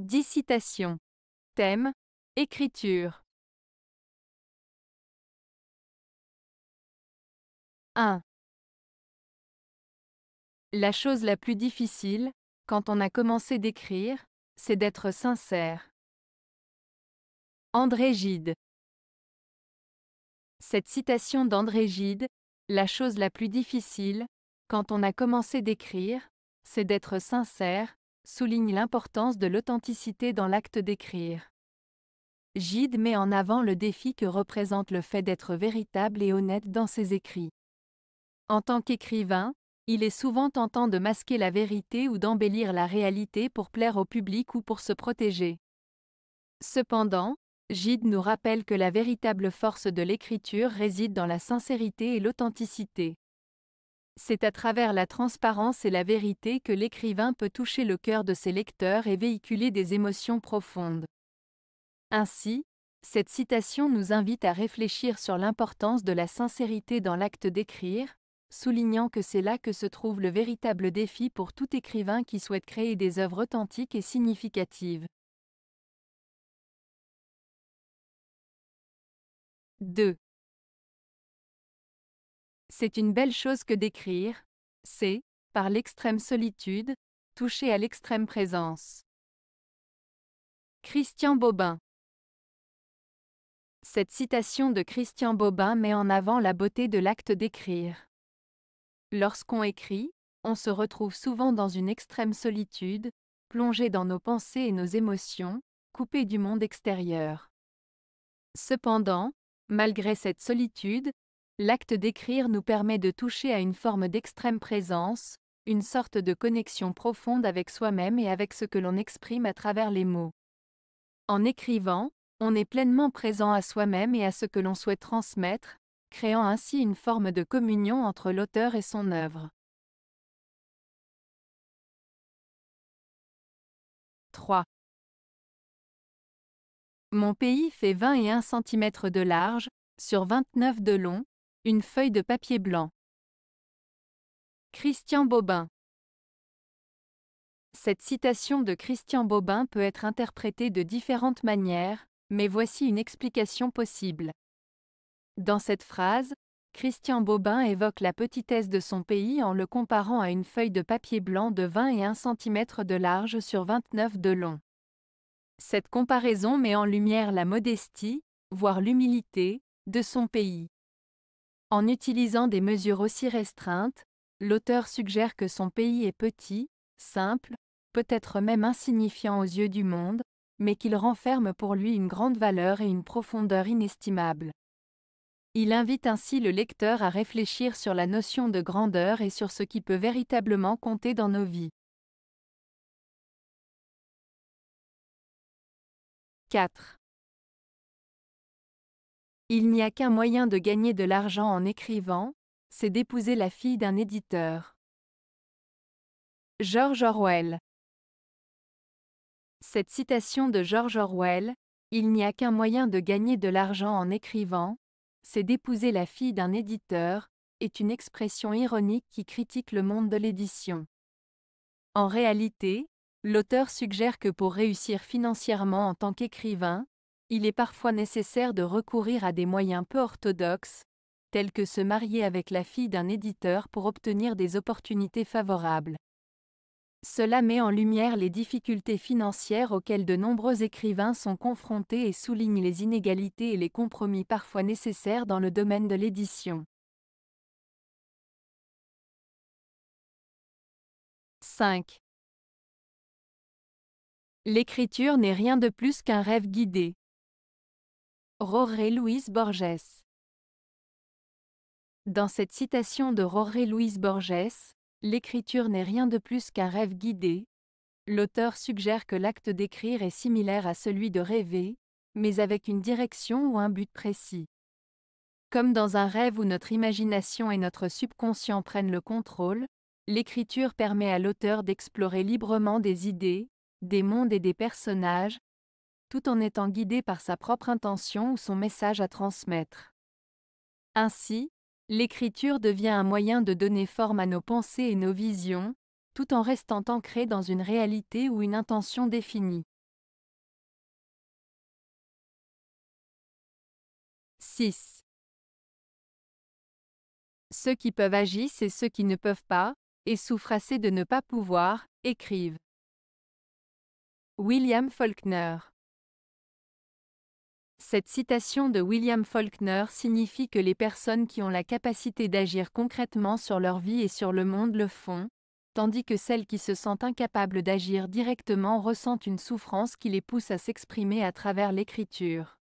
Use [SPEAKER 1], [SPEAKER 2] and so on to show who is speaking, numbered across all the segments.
[SPEAKER 1] 10 citations. Thème, écriture. 1. La chose la plus difficile, quand on a commencé d'écrire, c'est d'être sincère. André Gide. Cette citation d'André Gide, la chose la plus difficile, quand on a commencé d'écrire, c'est d'être sincère, souligne l'importance de l'authenticité dans l'acte d'écrire. Gide met en avant le défi que représente le fait d'être véritable et honnête dans ses écrits. En tant qu'écrivain, il est souvent tentant de masquer la vérité ou d'embellir la réalité pour plaire au public ou pour se protéger. Cependant, Gide nous rappelle que la véritable force de l'écriture réside dans la sincérité et l'authenticité. C'est à travers la transparence et la vérité que l'écrivain peut toucher le cœur de ses lecteurs et véhiculer des émotions profondes. Ainsi, cette citation nous invite à réfléchir sur l'importance de la sincérité dans l'acte d'écrire, soulignant que c'est là que se trouve le véritable défi pour tout écrivain qui souhaite créer des œuvres authentiques et significatives. 2. C'est une belle chose que d'écrire, c'est, par l'extrême solitude, toucher à l'extrême présence. Christian Bobin. Cette citation de Christian Bobin met en avant la beauté de l'acte d'écrire. Lorsqu'on écrit, on se retrouve souvent dans une extrême solitude, plongé dans nos pensées et nos émotions, coupé du monde extérieur. Cependant, malgré cette solitude, l'acte d'écrire nous permet de toucher à une forme d'extrême présence, une sorte de connexion profonde avec soi-même et avec ce que l'on exprime à travers les mots. En écrivant, on est pleinement présent à soi-même et à ce que l'on souhaite transmettre, créant ainsi une forme de communion entre l'auteur et son œuvre. 3. Mon pays fait 21 cm de large, sur 29 de long, une feuille de papier blanc. Christian Bobin. Cette citation de Christian Bobin peut être interprétée de différentes manières, mais voici une explication possible. Dans cette phrase, Christian Bobin évoque la petitesse de son pays en le comparant à une feuille de papier blanc de 21 cm de large sur 29 de long. Cette comparaison met en lumière la modestie, voire l'humilité, de son pays. En utilisant des mesures aussi restreintes, l'auteur suggère que son pays est petit, simple, peut-être même insignifiant aux yeux du monde, mais qu'il renferme pour lui une grande valeur et une profondeur inestimables. Il invite ainsi le lecteur à réfléchir sur la notion de grandeur et sur ce qui peut véritablement compter dans nos vies. 4. Il n'y a qu'un moyen de gagner de l'argent en écrivant, c'est d'épouser la fille d'un éditeur. George Orwell. Cette citation de George Orwell, « Il n'y a qu'un moyen de gagner de l'argent en écrivant, c'est d'épouser la fille d'un éditeur », est une expression ironique qui critique le monde de l'édition. En réalité, l'auteur suggère que pour réussir financièrement en tant qu'écrivain, il est parfois nécessaire de recourir à des moyens peu orthodoxes, tels que se marier avec la fille d'un éditeur pour obtenir des opportunités favorables. Cela met en lumière les difficultés financières auxquelles de nombreux écrivains sont confrontés et souligne les inégalités et les compromis parfois nécessaires dans le domaine de l'édition. 5. L'écriture n'est rien de plus qu'un rêve guidé. Jorge Luis Borges. Dans cette citation de Jorge Luis Borges, l'écriture n'est rien de plus qu'un rêve guidé. L'auteur suggère que l'acte d'écrire est similaire à celui de rêver, mais avec une direction ou un but précis. Comme dans un rêve où notre imagination et notre subconscient prennent le contrôle, l'écriture permet à l'auteur d'explorer librement des idées, des mondes et des personnages, tout en étant guidé par sa propre intention ou son message à transmettre. Ainsi, l'écriture devient un moyen de donner forme à nos pensées et nos visions, tout en restant ancré dans une réalité ou une intention définie. 6. Ceux qui peuvent agissent et ceux qui ne peuvent pas, et souffrent assez de ne pas pouvoir, écrivent. William Faulkner. Cette citation de William Faulkner signifie que les personnes qui ont la capacité d'agir concrètement sur leur vie et sur le monde le font, tandis que celles qui se sentent incapables d'agir directement ressentent une souffrance qui les pousse à s'exprimer à travers l'écriture.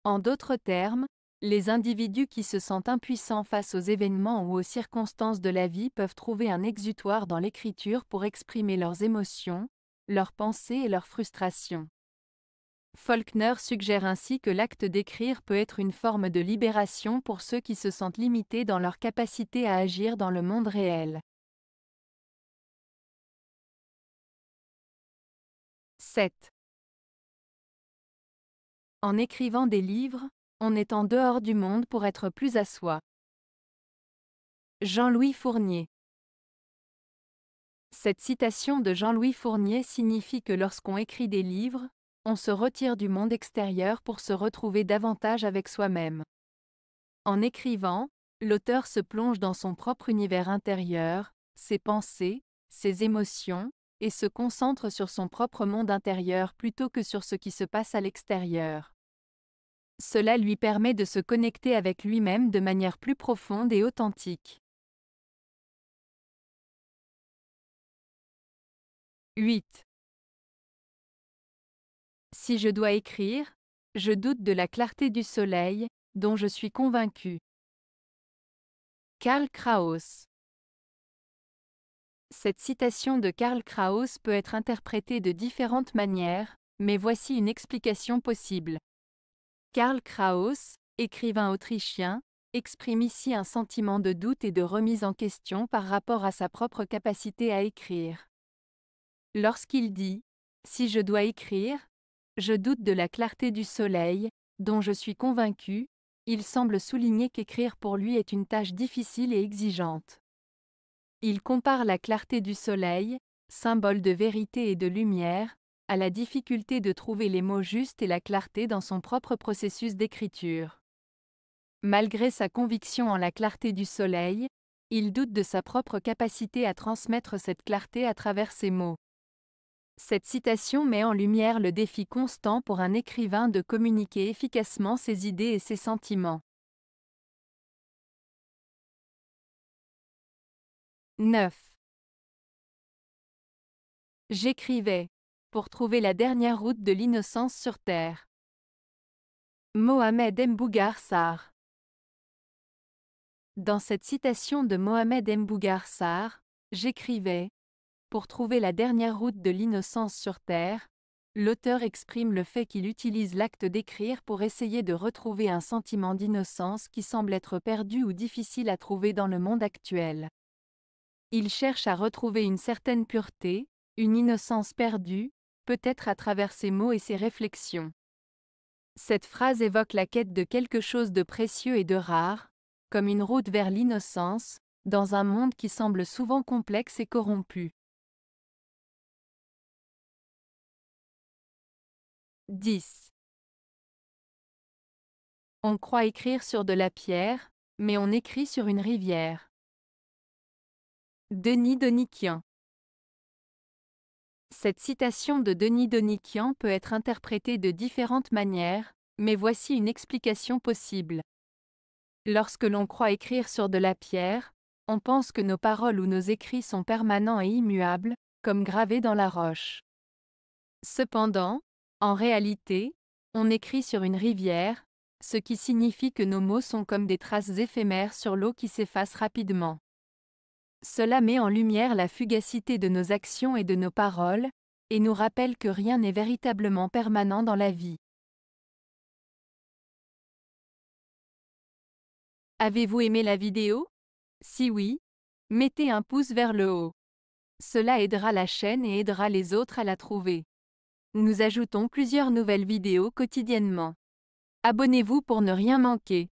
[SPEAKER 1] En d'autres termes, les individus qui se sentent impuissants face aux événements ou aux circonstances de la vie peuvent trouver un exutoire dans l'écriture pour exprimer leurs émotions, leurs pensées et leurs frustrations. Faulkner suggère ainsi que l'acte d'écrire peut être une forme de libération pour ceux qui se sentent limités dans leur capacité à agir dans le monde réel. 7. En écrivant des livres, on est en dehors du monde pour être plus à soi. Jean-Louis Fournier. Cette citation de Jean-Louis Fournier signifie que lorsqu'on écrit des livres, on se retire du monde extérieur pour se retrouver davantage avec soi-même. En écrivant, l'auteur se plonge dans son propre univers intérieur, ses pensées, ses émotions, et se concentre sur son propre monde intérieur plutôt que sur ce qui se passe à l'extérieur. Cela lui permet de se connecter avec lui-même de manière plus profonde et authentique. 8. Si je dois écrire, je doute de la clarté du soleil, dont je suis convaincu. Karl Kraus. Cette citation de Karl Kraus peut être interprétée de différentes manières, mais voici une explication possible. Karl Kraus, écrivain autrichien, exprime ici un sentiment de doute et de remise en question par rapport à sa propre capacité à écrire. Lorsqu'il dit « Si je dois écrire, je doute de la clarté du soleil, dont je suis convaincu », il semble souligner qu'écrire pour lui est une tâche difficile et exigeante. Il compare la clarté du soleil, symbole de vérité et de lumière, à la difficulté de trouver les mots justes et la clarté dans son propre processus d'écriture. Malgré sa conviction en la clarté du soleil, il doute de sa propre capacité à transmettre cette clarté à travers ses mots. Cette citation met en lumière le défi constant pour un écrivain de communiquer efficacement ses idées et ses sentiments. 9. J'écrivais pour trouver la dernière route de l'innocence sur terre. Mohamed Mbougar Sarr. Dans cette citation de Mohamed Mbougar Sarr, j'écrivais pour trouver la dernière route de l'innocence sur terre, l'auteur exprime le fait qu'il utilise l'acte d'écrire pour essayer de retrouver un sentiment d'innocence qui semble être perdu ou difficile à trouver dans le monde actuel. Il cherche à retrouver une certaine pureté, une innocence perdue, peut-être à travers ses mots et ses réflexions. Cette phrase évoque la quête de quelque chose de précieux et de rare, comme une route vers l'innocence, dans un monde qui semble souvent complexe et corrompu. 10. On croit écrire sur de la pierre, mais on écrit sur une rivière. Denis Donikian. Cette citation de Denis Donikian peut être interprétée de différentes manières, mais voici une explication possible. Lorsque l'on croit écrire sur de la pierre, on pense que nos paroles ou nos écrits sont permanents et immuables, comme gravés dans la roche. Cependant, en réalité, on écrit sur une rivière, ce qui signifie que nos mots sont comme des traces éphémères sur l'eau qui s'effacent rapidement. Cela met en lumière la fugacité de nos actions et de nos paroles, et nous rappelle que rien n'est véritablement permanent dans la vie. Avez-vous aimé la vidéo? Si oui, mettez un pouce vers le haut. Cela aidera la chaîne et aidera les autres à la trouver. Nous ajoutons plusieurs nouvelles vidéos quotidiennement. Abonnez-vous pour ne rien manquer.